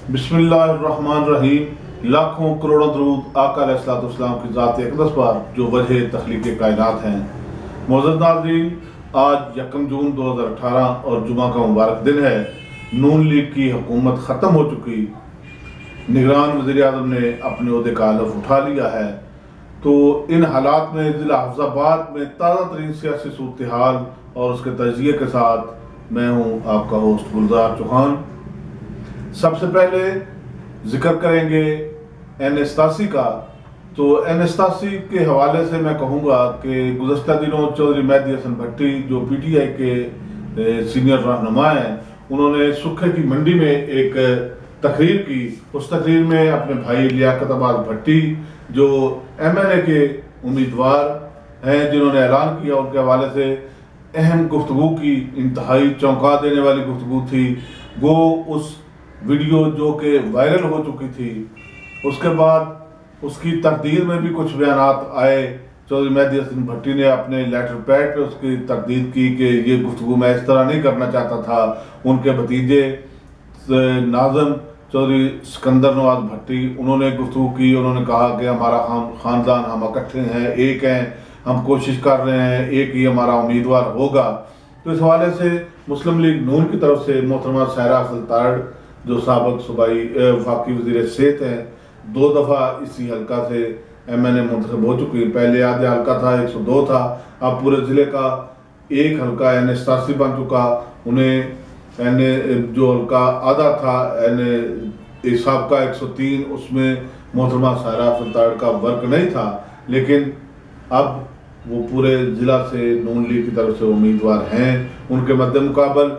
बिस्मिल्लाहिर्रहमानिर्रहीम। लाखों करोड़ों दरूद आका अलैहिस्सलाम की ज़ात अक़दस पर जो वजह तख्लीक़ कायनात हैं। मोअज़्ज़ज़ नाज़रीन, आज 1 जून 2018 और जुमा का मुबारक दिन है। नून लीग की हुकूमत ख़त्म हो चुकी, निगरान वज़ीर आज़म ने अपने ओहदे का हलफ उठा लिया है। तो इन हालात में ज़िला हफ्ज़ाबाद में ताज़ा तरीन सियासी सूरत हाल और उसके तजिए के साथ मैं हूँ आपका होस्ट गुलजार चौहान। सबसे पहले जिक्र करेंगे एन87 का। तो एन87 के हवाले से मैं कहूँगा कि गुज़श्ता दिनों चौधरी मेहदी हसन भट्टी जो PTI के सीनियर रहनुमा हैं, उन्होंने सुखे की मंडी में एक तकरीर की। उस तकरीर में अपने भाई लियाकत अब्बास भट्टी जो MNA के उम्मीदवार हैं, जिन्होंने ऐलान किया, उनके हवाले से अहम गुफ्तगू की, इंतहाई चौंका देने वाली गुफ्तगू थी। वो उस वीडियो जो कि वायरल हो चुकी थी, उसके बाद उसकी तरदीद में भी कुछ बयानात आए। चौधरी मेहदी हसन भट्टी ने अपने लेटर पैड पे उसकी तरदीद की कि ये गुफ्तगू मैं इस तरह नहीं करना चाहता था। उनके भतीजे नाज़म चौधरी सिकंदर नवाज भट्टी, उन्होंने गुफ्तगू की। उन्होंने कहा कि हमारा ख़ानदान, हम इकट्ठे हैं, एक हैं, हम कोशिश कर रहे हैं, एक ही हमारा उम्मीदवार होगा। तो इस हवाले से मुस्लिम लीग नून की तरफ से मोहतरमा सायरा अफजल तारड़ जो साबिक़ सूबाई वफाकी वज़ीर सेहत हैं, 2 दफ़ा इसी हल्का से MNA मुंतखब हो चुकी। पहले आधे हल्का था, 102 था, अब पूरे ज़िले का एक हल्का N87 बन चुका। उन्हें जो हल्का आधा था साहब का 103, उसमें मोहतरमा सायरा अफजल तारड़ का वर्क नहीं था, लेकिन अब वो पूरे ज़िला से नून लीग की तरफ से उम्मीदवार हैं। उनके मद्दे मुकाबल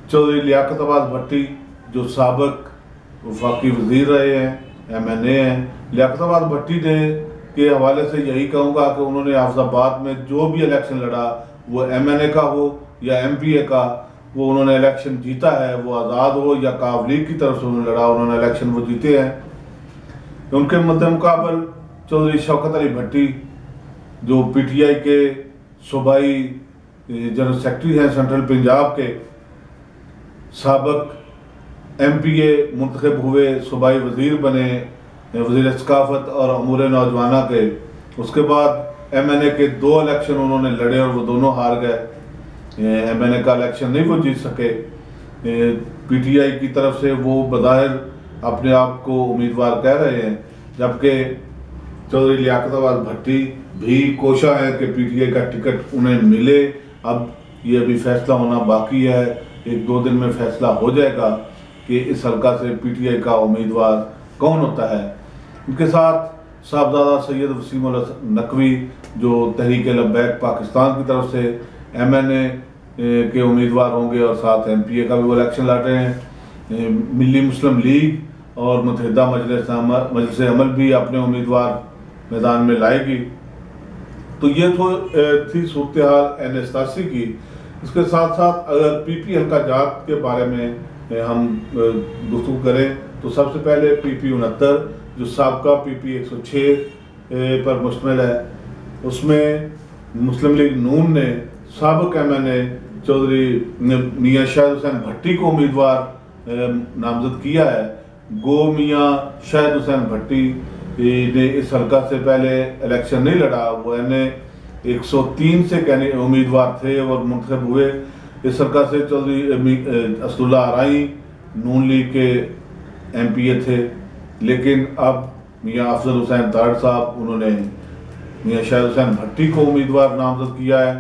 चौधरी लियाकत अब्बास भट्टी जो साबिक़ वफाकी वज़ीर रहे हैं, MNA हैं। लियाकत अब्बास भट्टी ने के हवाले से यही कहूँगा कि उन्होंने हफ्ज़ाबाद में जो भी इलेक्शन लड़ा, वो MNA का हो या MPA का, वो उन्होंने इलेक्शन जीता है। वो आज़ाद हो या काफ लीग की तरफ से उन्होंने लड़ा, उन्होंने इलेक्शन वो जीते हैं। उनके मद्दे मुकाबल चौधरी शौकत अली भट्टी जो PTI के सूबाई जनरल सेक्रेटरी हैं, सेंट्रल पंजाब के, साबिक़ MPA मुंतखब हुए, सूबाई वज़ीर बने, वज़ीर सकाफ़त और अमूर नौजवाना के। उसके बाद MNA के 2 इलेक्शन उन्होंने लड़े और वो दोनों हार गए। MNA का इलेक्शन नहीं वो जीत सके। PTI की तरफ से वो बज़ाहिर अपने आप को उम्मीदवार कह रहे हैं, जबकि चौधरी लियाकत अब्बास भट्टी भी कोशा है कि PTI का टिकट उन्हें मिले। अब ये अभी फैसला होना बाकी है, 1-2 दिन में फैसला हो जाएगा कि इस हल्का से PTI का उम्मीदवार कौन होता है। उनके साथ साहबजादा सैयद वसीम उल नकवी जो तहरीक लब्बैक पाकिस्तान की तरफ से MNA के उम्मीदवार होंगे और साथ MPA का भी वो इलेक्शन लड़ रहे हैं। मिली मुस्लिम लीग और मुत्तहिदा मजलिस अमल भी अपने उम्मीदवार मैदान में लाएगी। तो ये तो थी सूरत हाल N87 की। इसके साथ साथ अगर PP हल्का जात के बारे में हम गुफ्तगू करें तो सबसे पहले PP 69 जो साबका PP 106 पर मुश्तमिल है, उसमें मुस्लिम लीग नून ने साबिक़ MNA चौधरी मियाँ शाहिद हुसैन भट्टी को उम्मीदवार नामजद किया है। गो मियाँ शाहिद हुसैन भट्टी ने इस हल्का से पहले इलेक्शन नहीं लड़ा, वो 103 से कहने उम्मीदवार थे और मुंतखब हुए। इस हल्का से चौधरी असदुल्ला आरई नून लीग के MPA थे, लेकिन अब मियाँ अफजल हुसैन तारड़ साहब उन्होंने मियाँ शाहिद हुसैन भट्टी को उम्मीदवार नामजद किया है।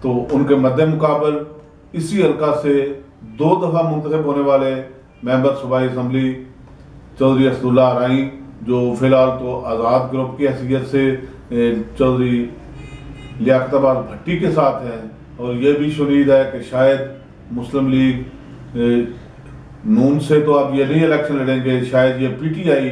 तो उनके मद्दे मुकाबल इसी हल्का से 2 दफ़ा मुंतखब होने वाले मेंबर सूबाई असम्बली चौधरी असदुल्ला आरई जो फ़िलहाल तो आज़ाद ग्रुप की हैसियत से चौधरी लियाकत अब्बास भट्टी के साथ हैं, और ये भी शुनीद है कि शायद मुस्लिम लीग नून से तो अब ये नहीं इलेक्शन लड़ेंगे, शायद ये PTI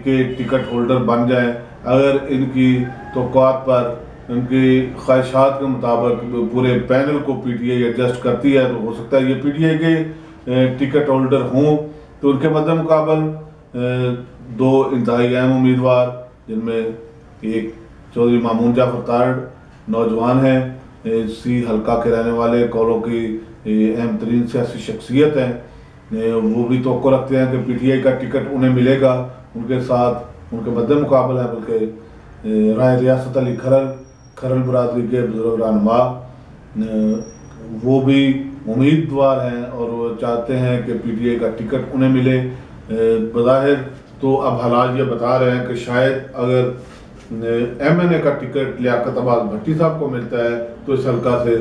के टिकट होल्डर बन जाएं। अगर इनकी तौक़ात पर, इनकी ख्वाहिशात के मुताबिक पूरे पैनल को PTI एडजस्ट करती है, तो हो सकता है ये PTI के टिकट होल्डर हों। तो उनके मद्दे मुकाबल 2 इंतहाई अहम उम्मीदवार, जिनमें एक चौधरी मामून जाफर तारड़ नौजवान हैं, इसी हल्का के रहने वाले, कौलों की अहम तरीन सियासी शख्सियत हैं, वो भी तवक्को रखते हैं कि पीटीआई का टिकट उन्हें मिलेगा। उनके साथ उनके मद्दे मुकाबला है बल्कि राय रियासत अली खरल बरादरी के बुजुर्ग रहनुमा वो भी उम्मीदवार हैं और वो चाहते हैं कि पीटीआई का टिकट उन्हें मिले। बज़ाहिर तो अब हालात ये बता रहे हैं कि शायद अगर एमएनए का टिकट लियाकत अब्बास भट्टी साहब को मिलता है तो इस हल्का से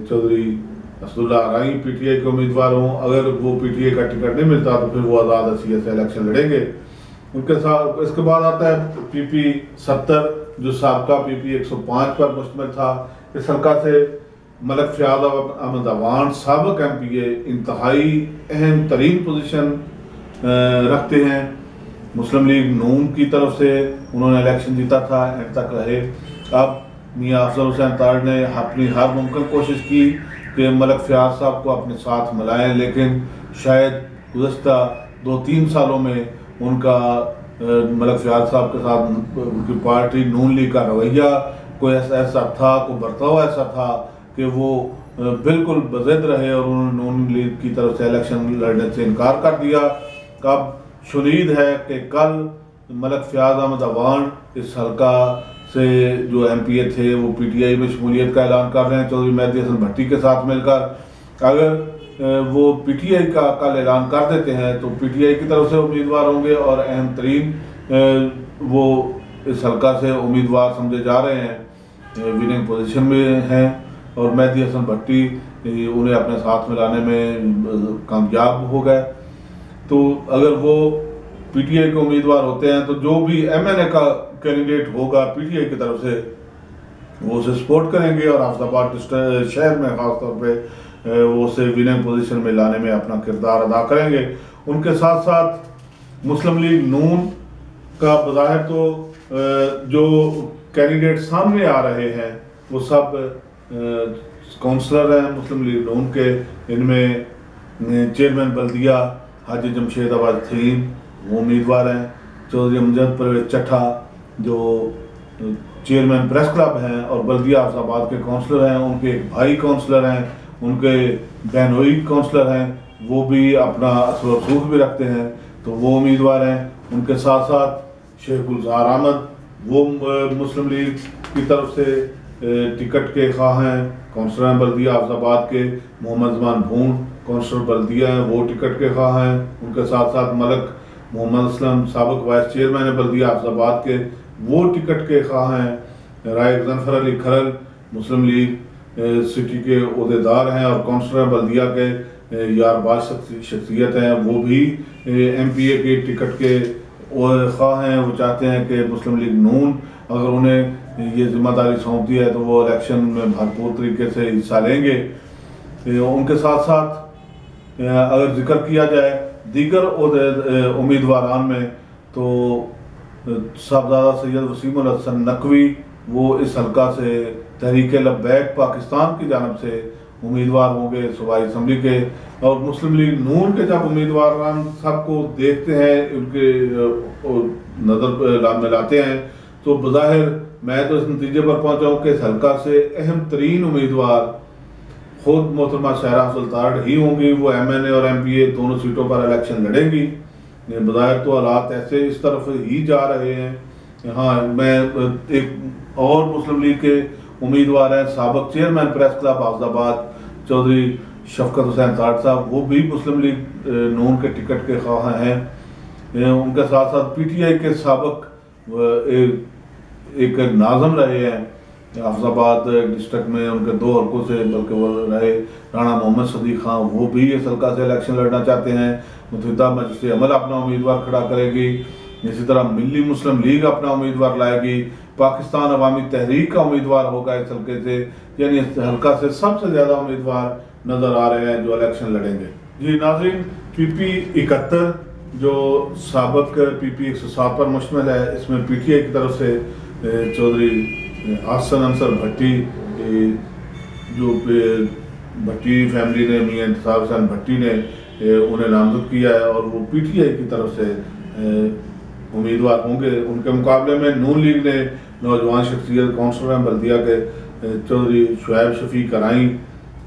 चौधरी असदुल्ला आरई पीटीआई के उम्मीदवार हों। अगर वो पीटीआई का टिकट नहीं मिलता तो फिर वो आज़ाद हसीयत से इलेक्शन लड़ेंगे। उनके साथ इसके बाद आता है पीपी 70 जो साबका पीपी 105 पर मुश्तमिल था। इस हल्का से मलक फ़याज़ अहमद अवान साबिक़ एमपीए इंतहाई अहम तरीन पोजीशन रखते हैं। मुस्लिम लीग नून की तरफ से उन्होंने इलेक्शन जीता था, एंड तक रहे। अब मियाँ अफजल हुसैन तारड़ ने अपनी हर मुमकिन कोशिश की कि मलक फ़याज़ साहब को अपने साथ मिलाएं, लेकिन शायद गुज़श्ता 2-3 सालों में उनका मलक फ़याज़ साहब के साथ उनकी पार्टी नून लीग का रवैया कोई ऐसा था, कोई बर्ताव ऐसा था कि वो बिल्कुल बज़िद रहे और उन्होंने नून लीग की तरफ से इलेक्शन लड़ने से इनकार कर दिया। अब शुनीद है कि कल मलक फ़याज़ अहमद अवान इस हल्का से जो एमपीए थे वो पीटीआई में शमूलियत का ऐलान कर रहे हैं चौधरी मेहदी हसन भट्टी के साथ मिलकर। अगर वो पीटीआई का कल ऐलान कर देते हैं तो पीटीआई की तरफ से उम्मीदवार होंगे और अहम तरीन वो इस हल्का से उम्मीदवार समझे जा रहे हैं, विनिंग पोजीशन में हैं और मेहदी हसन भट्टी उन्हें अपने साथ मिलाने में कामयाब हो गए। तो अगर वो पीटीआई के उम्मीदवार होते हैं तो जो भी एमएनए का कैंडिडेट होगा पीटीआई की तरफ से वो उसे सपोर्ट करेंगे और हाफिजाबाद शहर में ख़ासतौर पे वो उसे विनिंग पोजीशन में लाने में अपना किरदार अदा करेंगे। उनके साथ साथ मुस्लिम लीग नून का बज़ाहिर तो जो कैंडिडेट सामने आ रहे हैं वो सब काउंसलर हैं मुस्लिम लीग नून के। इनमें चेयरमैन बल्दिया हाजी जमशेद अब्बास थीम वो उम्मीदवार हैं। चौधरी अमजद परवेज चट्ठा जो चेयरमैन प्रेस क्लब हैं और बल्दिया हाफिजाबाद के काउंसलर हैं, उनके एक भाई काउंसलर हैं, उनके बहनोई काउंसलर हैं, वो भी अपना असर रसूख भी रखते हैं तो वो उम्मीदवार हैं। उनके साथ साथ शेख गुलजार अहमद वो मुस्लिम लीग की तरफ से टिकट के ख्वाह हैं, काउंसलर हैं बल्दिया हाफिजाबाद के। मोहम्मद ज़मान भून काउंसलर बल्दिया हैं, वो टिकट के ख्वाह हैं। उनके साथ साथ मलक मोहम्मद असलम साबिक़ वाइस चेयरमैन है बल्दिया हाफिजाबाद के, वो टिकट के ख्वाह हैं। राय गजनफर अली खरल मुस्लिम लीग सिटी के ओहदेदार हैं और काउंसलर हैं बल्दिया के, यारबाज शख्सियत हैं, वो भी एमपीए के टिकट के ख्वाह हैं। वो चाहते हैं कि मुस्लिम लीग नून अगर उन्हें ये जिम्मेदारी सौंप दी है तो वो इलेक्शन में भरपूर तरीके से हिस्सा लेंगे। उनके साथ साथ अगर जिक्र किया जाए दीगर उम्मीदवारान में तो साहबजादा सैयद वसीम उल हसन नकवी वो इस हल्का से तहरीक लब्बैक पाकिस्तान की जानब से उम्मीदवार होंगे सूबाई असम्बली के। और मुस्लिम लीग नून के जब उम्मीदवार सबको देखते हैं उनके नज़र में लाते हैं तो बज़ाहिर मैं तो इस नतीजे पर पहुँचा हूँ कि इस हल्का से अहम तरीन उम्मीदवार खुद मोहतरमा शाहरा अफजल तारड़ ही होंगी। वो एमएनए और एमपीए दोनों सीटों पर इलेक्शन लड़ेंगी। बज़ाहिर तो हालात ऐसे इस तरफ ही जा रहे हैं। हाँ, मैं एक और मुस्लिम लीग के उम्मीदवार हैं साबिक़ chairman press club Hafizabad Chaudhry Shafqat Hussain Tarar साहब, वो भी मुस्लिम लीग नून के टिकट के ख्वाह हैं। उनके साथ साथ पीटीआई के साबिक़ एक नाज़म रहे हैं हाफिजाबाद डिस्ट्रिक्ट में, उनके 2 हल्कों से बल्कि वो रहे राणा मोहम्मद सदीक खां, वो भी इस हल्का से इलेक्शन लड़ना चाहते हैं। मुत्तहिदा मजलिस अमल अपना उम्मीदवार खड़ा करेगी, इसी तरह मिली मुस्लिम लीग अपना उम्मीदवार लाएगी, पाकिस्तान अवामी तहरीक का उम्मीदवार होगा इस हल्के से। यानी इस हल्का से सबसे ज़्यादा उम्मीदवार नज़र आ रहे हैं जो इलेक्शन लड़ेंगे। जी नाज़रीन, पीपी 71 जो साबिक़ पीपी 107 पर मुश्तमिल है, इसमें पीटीआई की तरफ से चौधरी हसन अंसर भट्टी जो भट्टी फैमिली ने मियाँ इंतसार हुसैन भट्टी ने उन्हें नामजद किया है और वो पीटीआई की तरफ से उम्मीदवार होंगे। उनके मुकाबले में नून लीग ने नौजवान शख्सियत काउंसलर हैं बल्दिया के चौधरी शुएब शफीक कराई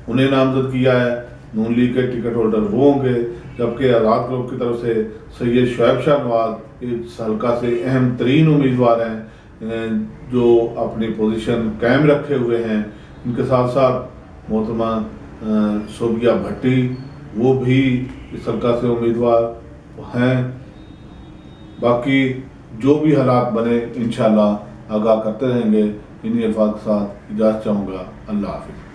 उन्हें नामजद किया है। नून लीग के टिकट होल्डर वो होंगे, जबकि आज़ाद ग्रुप की तरफ से सैयद शुएब शाह नवाज इस हल्का से अहम तरीन उम्मीदवार हैं जो अपनी पोजीशन कायम रखे हुए हैं। इनके साथ साथ मोहतरमा सोबिया भट्टी वो भी इस हल्का से उम्मीदवार हैं। बाकी जो भी हालात बने इंशाअल्लाह आगाह करते रहेंगे। इन्हीं अल्फाज के साथ इजाज़त चाहूँगा। अल्लाह हाफ़िज़।